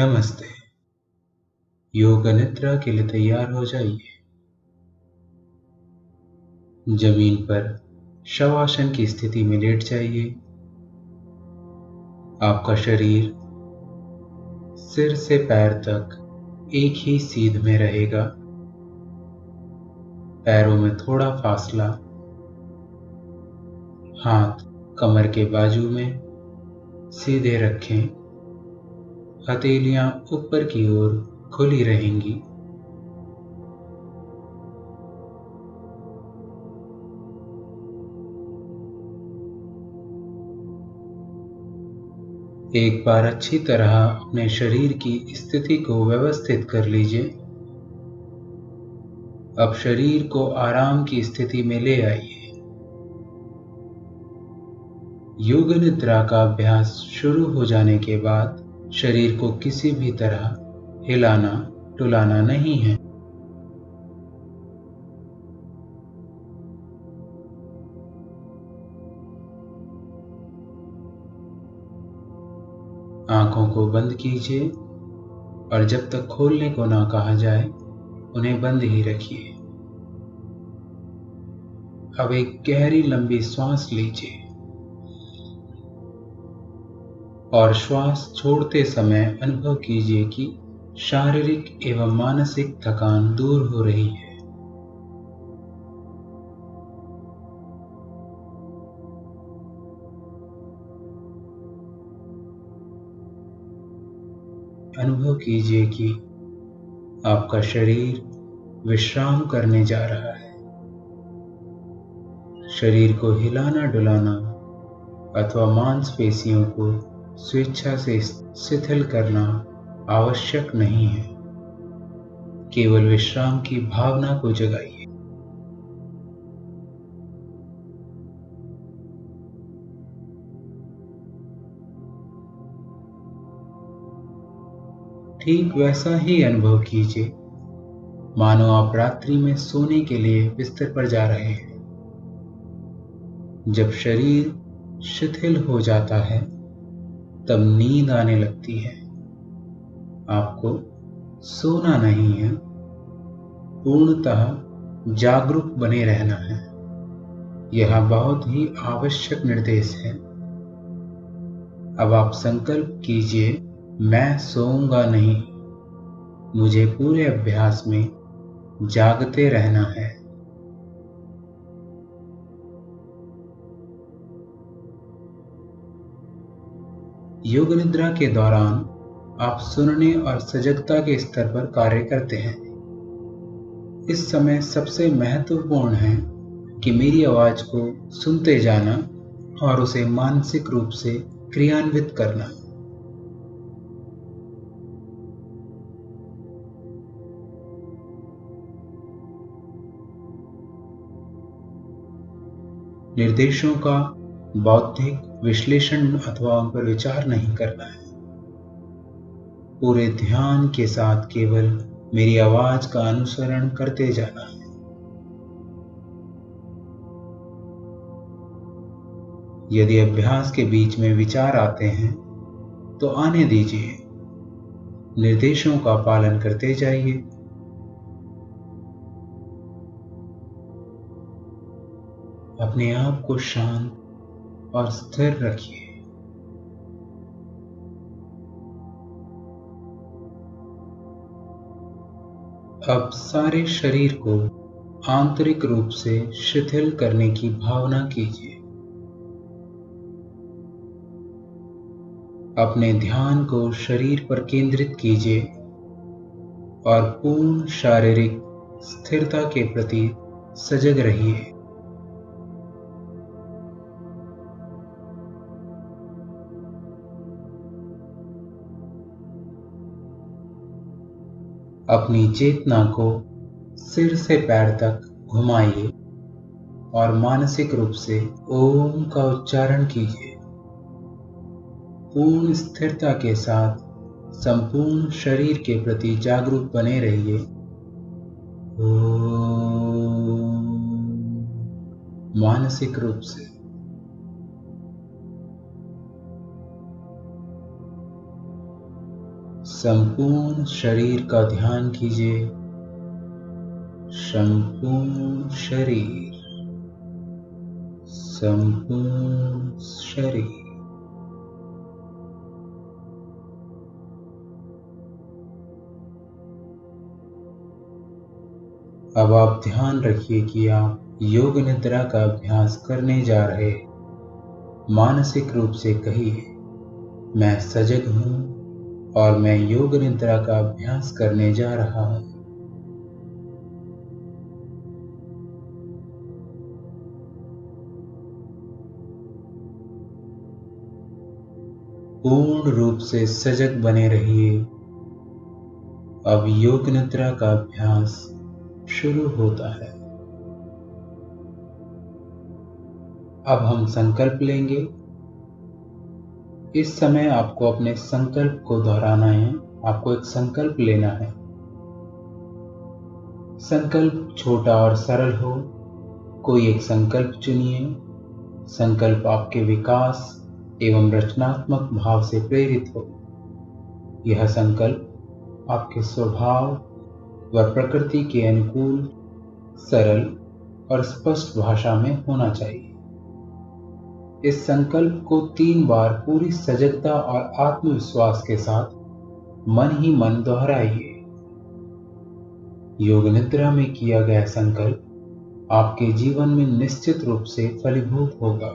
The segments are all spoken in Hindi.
नमस्ते। योग निद्रा के लिए तैयार हो जाइए। जमीन पर शवासन की स्थिति में लेट जाइए। आपका शरीर सिर से पैर तक एक ही सीध में रहेगा। पैरों में थोड़ा फासला। हाथ कमर के बाजू में सीधे रखें। हथेलियां ऊपर की ओर खुली रहेंगी। एक बार अच्छी तरह अपने शरीर की स्थिति को व्यवस्थित कर लीजिए। अब शरीर को आराम की स्थिति में ले आइए। योग निद्रा का अभ्यास शुरू हो जाने के बाद शरीर को किसी भी तरह हिलाना डुलाना नहीं है। आंखों को बंद कीजिए और जब तक खोलने को ना कहा जाए उन्हें बंद ही रखिए। अब एक गहरी लंबी सांस लीजिए और श्वास छोड़ते समय अनुभव कीजिए कि शारीरिक एवं मानसिक थकान दूर हो रही है। अनुभव कीजिए कि आपका शरीर विश्राम करने जा रहा है। शरीर को हिलाना डुलाना अथवा मांसपेशियों को स्वेच्छा से शिथिल करना आवश्यक नहीं है। केवल विश्राम की भावना को जगाइए। ठीक वैसा ही अनुभव कीजिए मानो आप रात्रि में सोने के लिए बिस्तर पर जा रहे हैं। जब शरीर शिथिल हो जाता है तब नींद आने लगती है। आपको सोना नहीं है, पूर्णतः जागरूक बने रहना है। यह बहुत ही आवश्यक निर्देश है। अब आप संकल्प कीजिए, मैं सोऊंगा नहीं, मुझे पूरे अभ्यास में जागते रहना है। योग निद्रा के दौरान आप सुनने और सजगता के स्तर पर कार्य करते हैं। इस समय सबसे महत्वपूर्ण है कि मेरी आवाज को सुनते जाना और उसे मानसिक रूप से क्रियान्वित करना। निर्देशों का बौद्धिक विश्लेषण अथवा उन पर विचार नहीं करना है। पूरे ध्यान के साथ केवल मेरी आवाज का अनुसरण करते जाना है। यदि अभ्यास के बीच में विचार आते हैं तो आने दीजिए। निर्देशों का पालन करते जाइए। अपने आप को शांत और स्थिर रखिए। अब सारे शरीर को आंतरिक रूप से शिथिल करने की भावना कीजिए। अपने ध्यान को शरीर पर केंद्रित कीजिए और पूर्ण शारीरिक स्थिरता के प्रति सजग रहिए। अपनी चेतना को सिर से पैर तक घुमाइए और मानसिक रूप से ओम का उच्चारण कीजिए। पूर्ण स्थिरता के साथ संपूर्ण शरीर के प्रति जागरूक बने रहिए। ओम। मानसिक रूप से संपूर्ण शरीर का ध्यान कीजिए। संपूर्ण शरीर, संपूर्ण शरीर। अब आप ध्यान रखिए कि आप योग निद्रा का अभ्यास करने जा रहे हैं। मानसिक रूप से कहिए, मैं सजग हूं और मैं योग निद्रा का अभ्यास करने जा रहा हूं। पूर्ण रूप से सजग बने रहिए। अब योग निद्रा का अभ्यास शुरू होता है। अब हम संकल्प लेंगे। इस समय आपको अपने संकल्प को दोहराना है। आपको एक संकल्प लेना है। संकल्प छोटा और सरल हो। कोई एक संकल्प चुनिए। संकल्प आपके विकास एवं रचनात्मक भाव से प्रेरित हो। यह संकल्प आपके स्वभाव व प्रकृति के अनुकूल, सरल और स्पष्ट भाषा में होना चाहिए। इस संकल्प को 3 बार पूरी सजगता और आत्मविश्वास के साथ मन ही मन दोहराइए। योग निद्रा में किया गया संकल्प आपके जीवन में निश्चित रूप से फलीभूत होगा।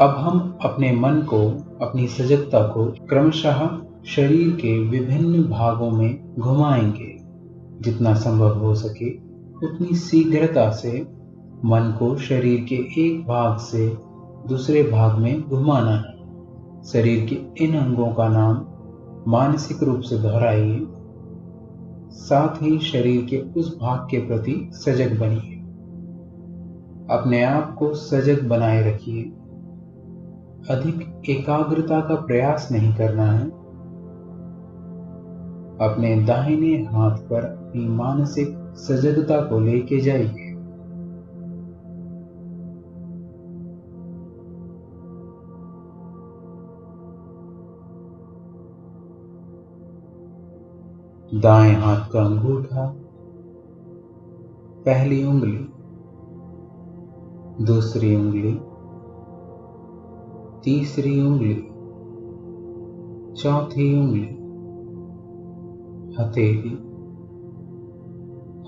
अब हम अपने मन को, अपनी सजगता को क्रमशः शरीर के विभिन्न भागों में घुमाएंगे। जितना संभव हो सके उतनी शीघ्रता से मन को शरीर के एक भाग से दूसरे भाग में घुमाना है। शरीर के इन अंगों का नाम मानसिक रूप से दोहराइए। साथ ही शरीर के उस भाग के प्रति सजग बनिए। अपने आप को सजग बनाए रखिए। अधिक एकाग्रता का प्रयास नहीं करना है। अपने दाहिने हाथ पर अपनी मानसिक सजगता को लेके जाइए। दाएं हाथ का अंगूठा, पहली उंगली, दूसरी उंगली, तीसरी उंगली, चौथी उंगली, हथेली।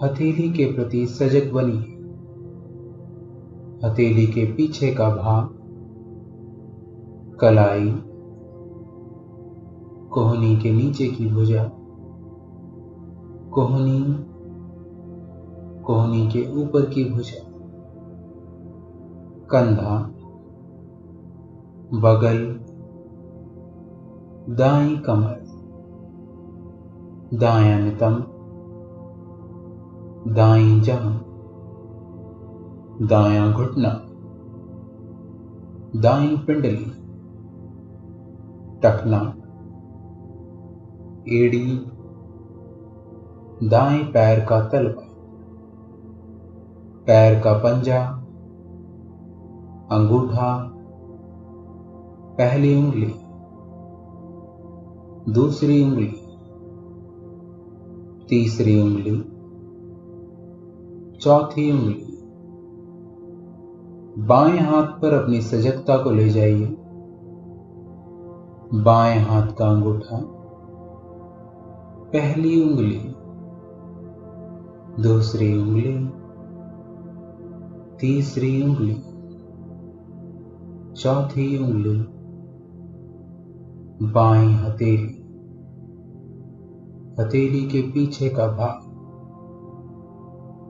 हथेली के प्रति सजग बनिए। हथेली के पीछे का भाग, कलाई, कोहनी के नीचे की भुजा, कोहनी, कोहनी के ऊपर की भुजा, कंधा, बगल, दाईं कमर, दायां नितंब, दाईं जांघ, दायां घुटना, दाईं पिंडली, टखना, एड़ी, दाएं पैर का तलवा, पैर का पंजा, अंगूठा, पहली उंगली, दूसरी उंगली, तीसरी उंगली, चौथी उंगली। बाएं हाथ पर अपनी सजगता को ले जाइए। बाएं हाथ का अंगूठा, पहली उंगली, दूसरी उंगली, तीसरी उंगली, चौथी उंगली, बाईं हथेली, हथेली के पीछे का भाग,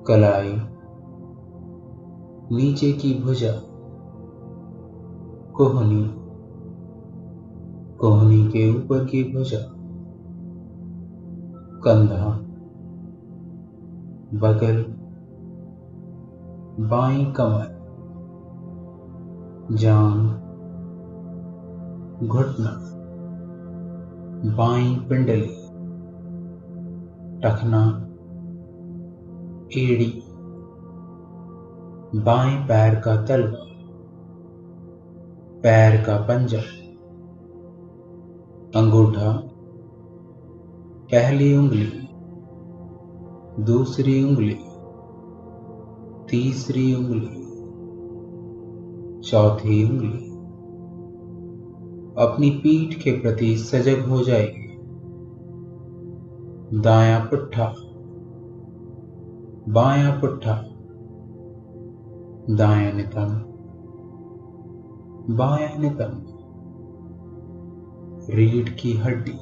कलाई, नीचे की भुजा, कोहनी, कोहनी के ऊपर की भुजा, कंधा, बगल, बाईं कमर, जांघ, घुटना, बाईं पिंडली, टखना, एड़ी, बाएं पैर का तलवा, पैर का पंजा, अंगूठा, पहली उंगली, दूसरी उंगली, तीसरी उंगली, चौथी उंगली। अपनी पीठ के प्रति सजग हो जाइए। दायां पुट्ठा, बायां पुट्ठा, दायां नितंब, बायां नितंब, रीढ़ की हड्डी,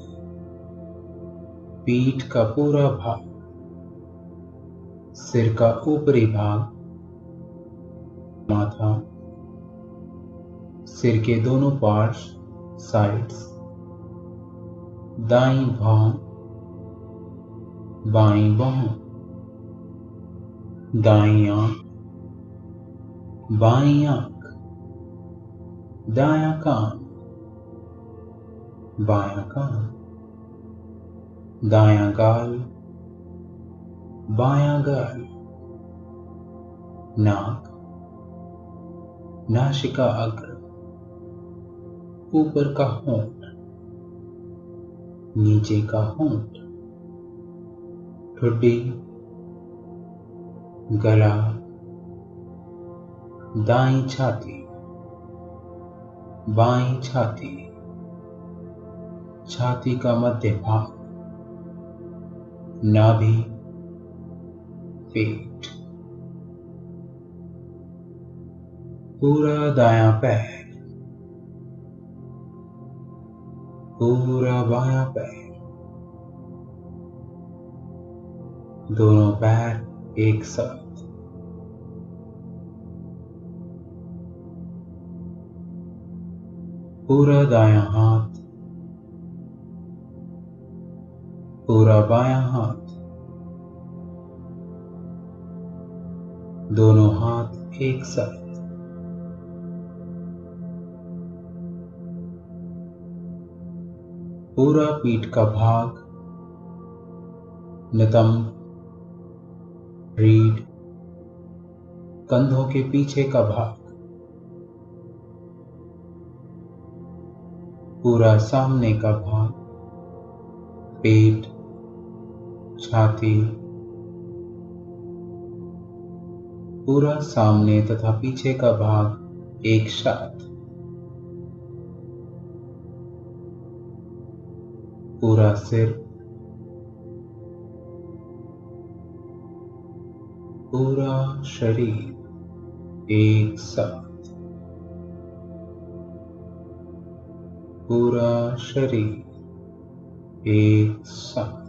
पीठ का पूरा भाग, सिर का ऊपरी भाग, माथा, सिर के दोनों पार्श्व साइड्स, दाईं भौं, बाईं बाहों, दाईं आंख, बाईं आंख, दायां कान, बायां कान, दायां गाल, बायां गाल, नाक, नासिका अग्र, ऊपर का होंठ, नीचे का होंठ, ठुड्डी, गला, दाईं छाती, बाईं छाती, छाती का मध्य भाग, नाभि, पेट, पूरा दायां पैर, पूरा बायां पैर, दोनों पैर एक साथ, पूरा दायां हाथ, पूरा बायां हाथ, दोनों हाथ एक साथ, पूरा पीठ का भाग, नितंब, रीढ़, कंधों के पीछे का भाग, पूरा सामने का भाग, पेट, छाती, पूरा सामने तथा पीछे का भाग एक साथ, पूरा सिर, पूरा शरीर एक साथ, पूरा शरीर एक साथ।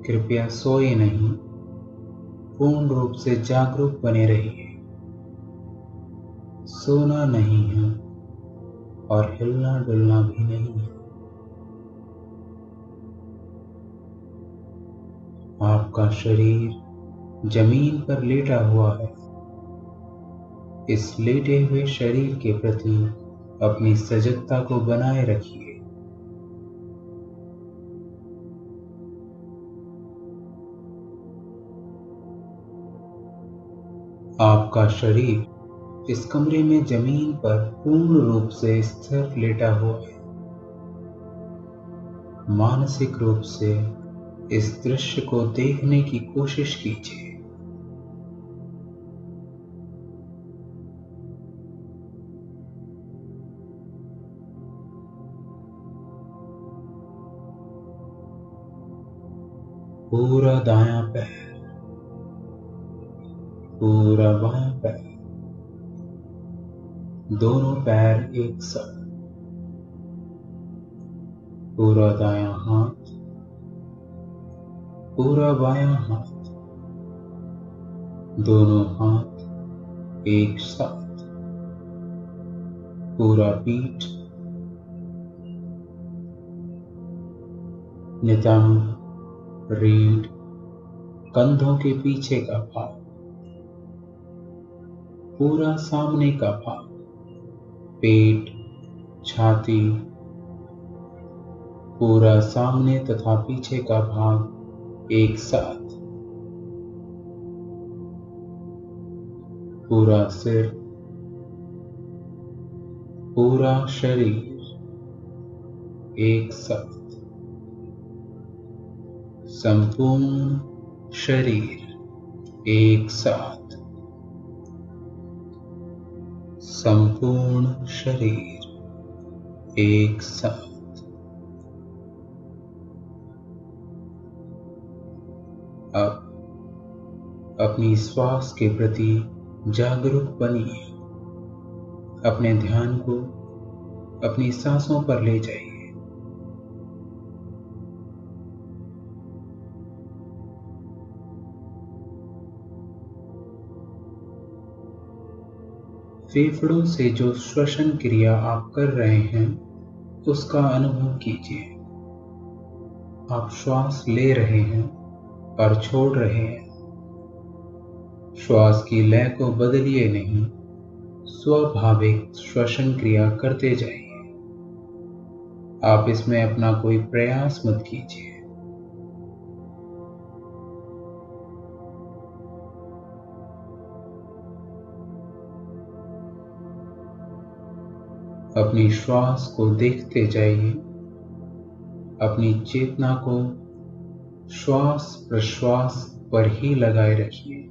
कृपया सोए नहीं, पूर्ण रूप से जागरूक बने रहिए। सोना नहीं है और हिलना डुलना भी नहीं है। आपका शरीर जमीन पर लेटा हुआ है। इस लेटे हुए शरीर के प्रति अपनी सजगता को बनाए रखिए। आपका शरीर इस कमरे में जमीन पर पूर्ण रूप से स्थिर लेटा हुआ है। मानसिक रूप से इस दृश्य को देखने की कोशिश कीजिए। पूरा दायां पैर, पूरा बायां पैर, दोनों पैर एक साथ, पूरा दायां हाथ, पूरा बायां हाथ, दोनों हाथ एक साथ, पूरा पीठ, नितंब, रीढ़, कंधों के पीछे का भाग, पूरा सामने का भाग, पेट, छाती, पूरा सामने तथा पीछे का भाग एक साथ, पूरा सिर, पूरा शरीर एक साथ, संपूर्ण शरीर एक साथ, संपूर्ण शरीर एक साथ। अब अपनी श्वास के प्रति जागरूक बनिए। अपने ध्यान को अपनी सांसों पर ले जाइए। फेफड़ों से जो श्वसन क्रिया आप कर रहे हैं उसका अनुभव कीजिए। आप श्वास ले रहे हैं और छोड़ रहे हैं। श्वास की लय को बदलिए नहीं, स्वाभाविक श्वसन क्रिया करते जाइए। आप इसमें अपना कोई प्रयास मत कीजिए। अपनी श्वास को देखते जाइए। अपनी चेतना को श्वास प्रश्वास पर ही लगाए रखिए।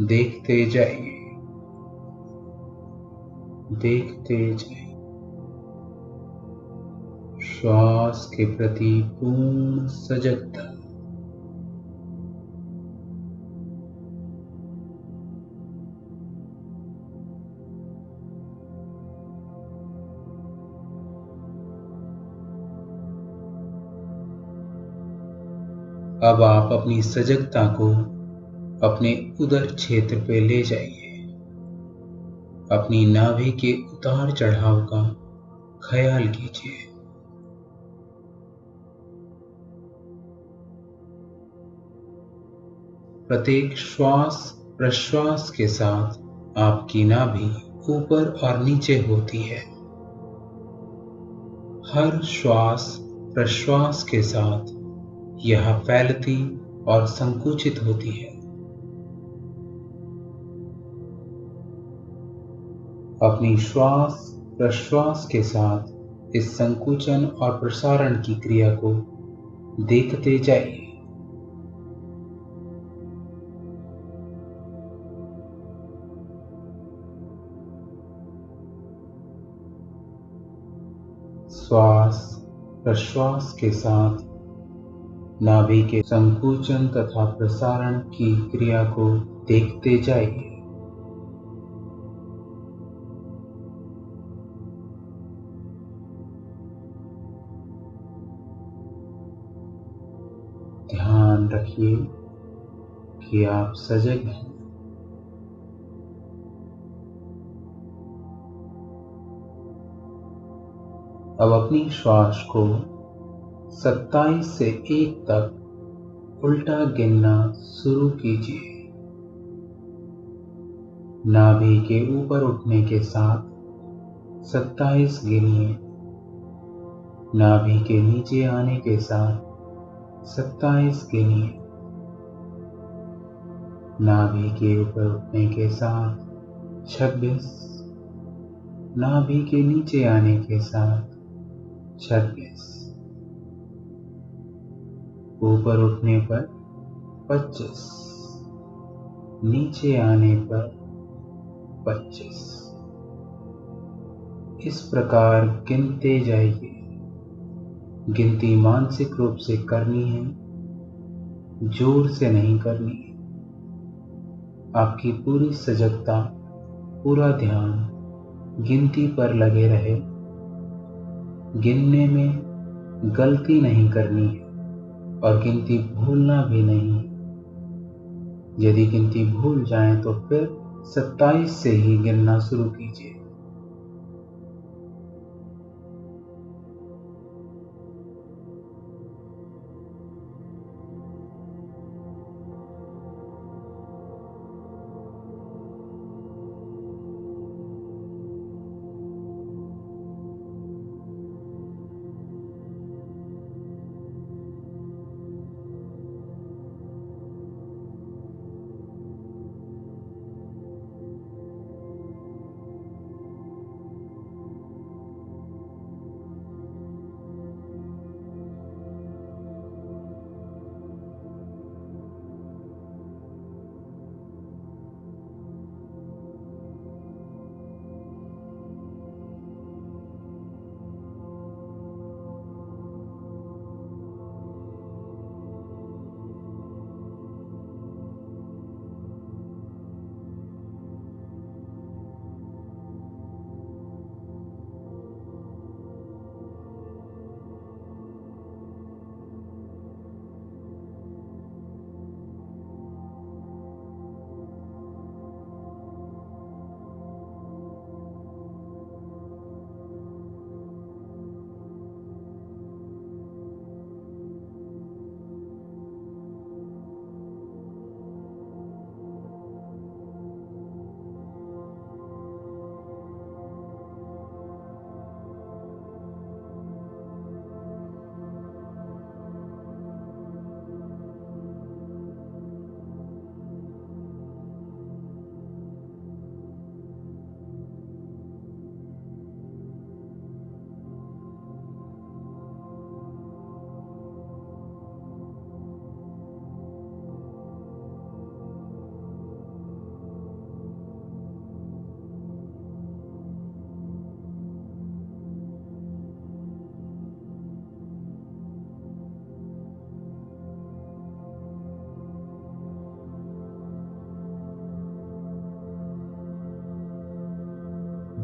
देखते जाइए, देखते जाइए। श्वास के प्रति पूर्ण सजगता। अब आप अपनी सजगता को अपने उदर क्षेत्र पे ले जाइए। अपनी नाभि के उतार चढ़ाव का ख्याल कीजिए। प्रत्येक श्वास प्रश्वास के साथ आपकी नाभि ऊपर और नीचे होती है। हर श्वास प्रश्वास के साथ यह फैलती और संकुचित होती है। अपनी श्वास प्रश्वास के साथ इस संकुचन और प्रसारण की क्रिया को देखते जाइए। श्वास प्रश्वास के साथ नाभि के संकुचन तथा प्रसारण की क्रिया को देखते जाइए। ध्यान रखिए कि आप सजग हैं। अब अपनी श्वास को 27 से 1 तक उल्टा गिनना शुरू कीजिए। नाभि के ऊपर उठने के साथ 27 गिनिए। नाभि के नीचे आने के साथ 27 गिनिए। नाभि के ऊपर उठने के साथ 26। नाभि के नीचे आने के साथ 26। ऊपर उठने पर 25। नीचे आने पर 25। इस प्रकार गिनते जाइए। गिनती मानसिक रूप से करनी है, जोर से नहीं करनी है। आपकी पूरी सजगता, पूरा ध्यान गिनती पर लगे रहे। गिनने में गलती नहीं करनी है और गिनती भूलना भी नहीं। यदि गिनती भूल जाए तो फिर 27 से ही गिनना शुरू कीजिए।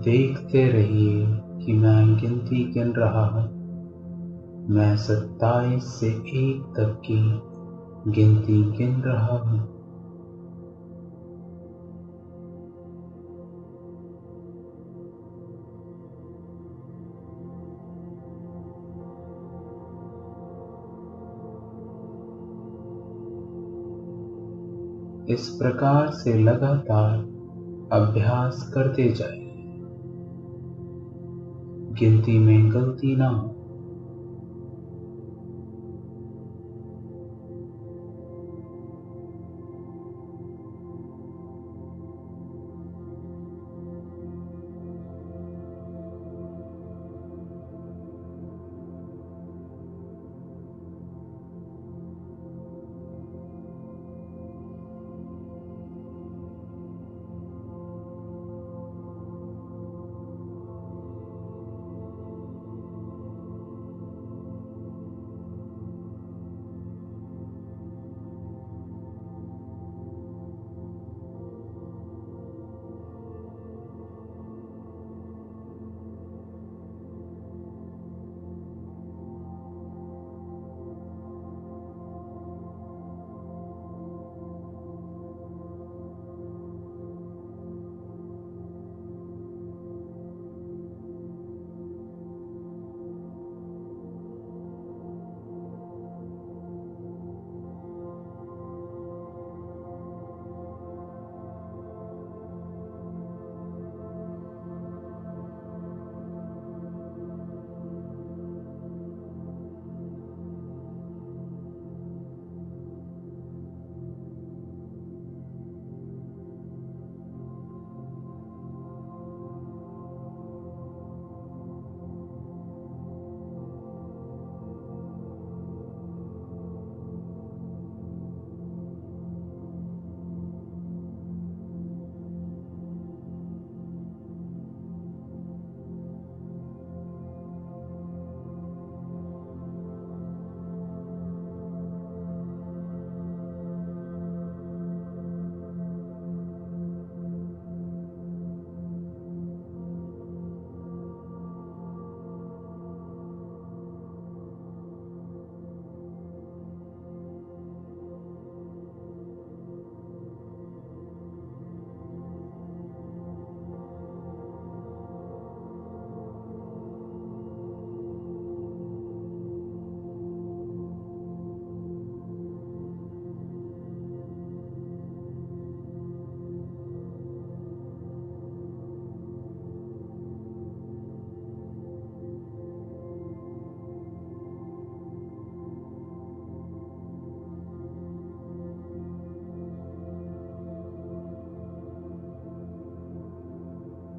देखते रहिए कि मैं गिनती गिन रहा हूं। मैं 27 से 1 तक की गिनती गिन रहा हूं। इस प्रकार से लगातार अभ्यास करते जाएं। गिनती में गलती ना हो।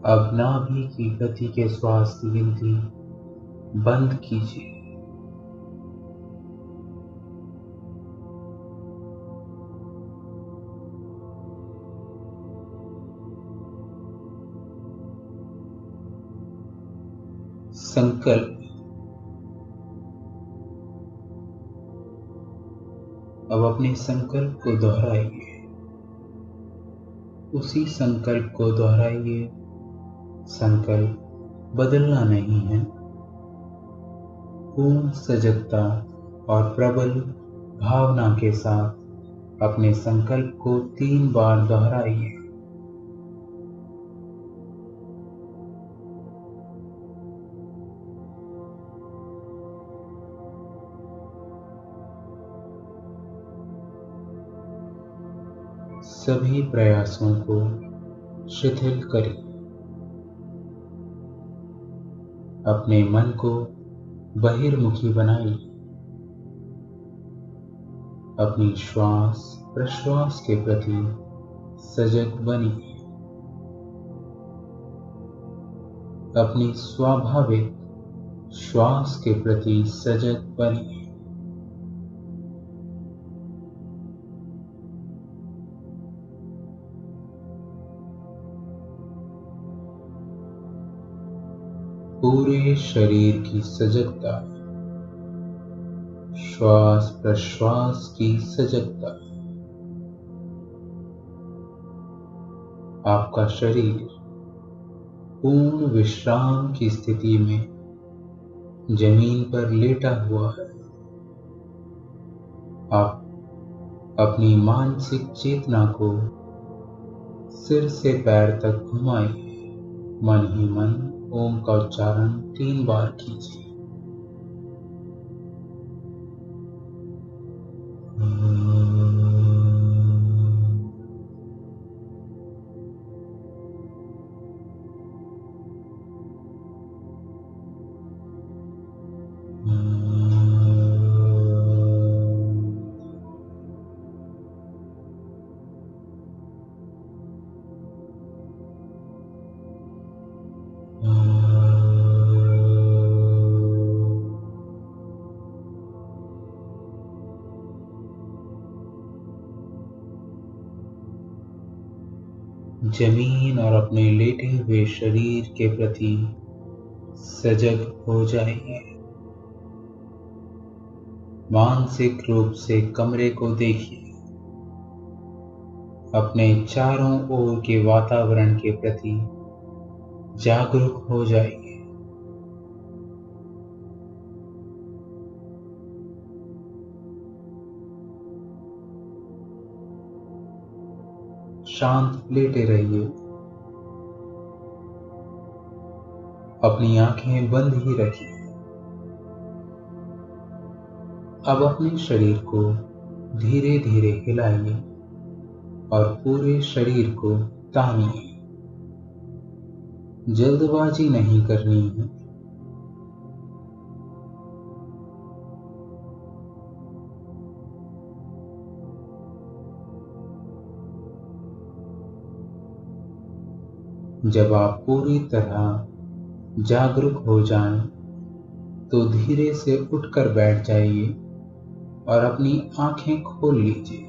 अब नाभि की गति के श्वास की गिनती बंद कीजिए। संकल्प। अब अपने संकल्प को दोहराइए। उसी संकल्प को दोहराइए। संकल्प बदलना नहीं है। पूर्ण सजगता और प्रबल भावना के साथ अपने संकल्प को 3 बार दोहराइए। सभी प्रयासों को शिथिल करिए। अपने मन को बहिर्मुखी बनाइए। अपनी श्वास प्रश्वास के प्रति सजग बनिए। अपनी स्वाभाविक श्वास के प्रति सजग बनिए। पूरे शरीर की सजगता, श्वास प्रश्वास की सजगता। आपका शरीर पूर्ण विश्राम की स्थिति में जमीन पर लेटा हुआ है। आप अपनी मानसिक चेतना को सिर से पैर तक घुमाइए। मन ही मन ओम का उच्चारण 3 बार कीजिए। जमीन और अपने लेटे हुए शरीर के प्रति सजग हो जाइए। मानसिक रूप से कमरे को देखिए। अपने चारों ओर के वातावरण के प्रति जागरूक हो जाइए। शांत लेटे रहिए। अपनी आंखें बंद ही रखिए। अब अपने शरीर को धीरे धीरे हिलाइए और पूरे शरीर को तानिए। जल्दबाजी नहीं करनी है। जब आप पूरी तरह जागरूक हो जाएं, तो धीरे से उठकर बैठ जाइए और अपनी आंखें खोल लीजिए।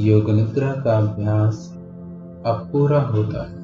योग निद्रा का अभ्यास अब पूरा होता है।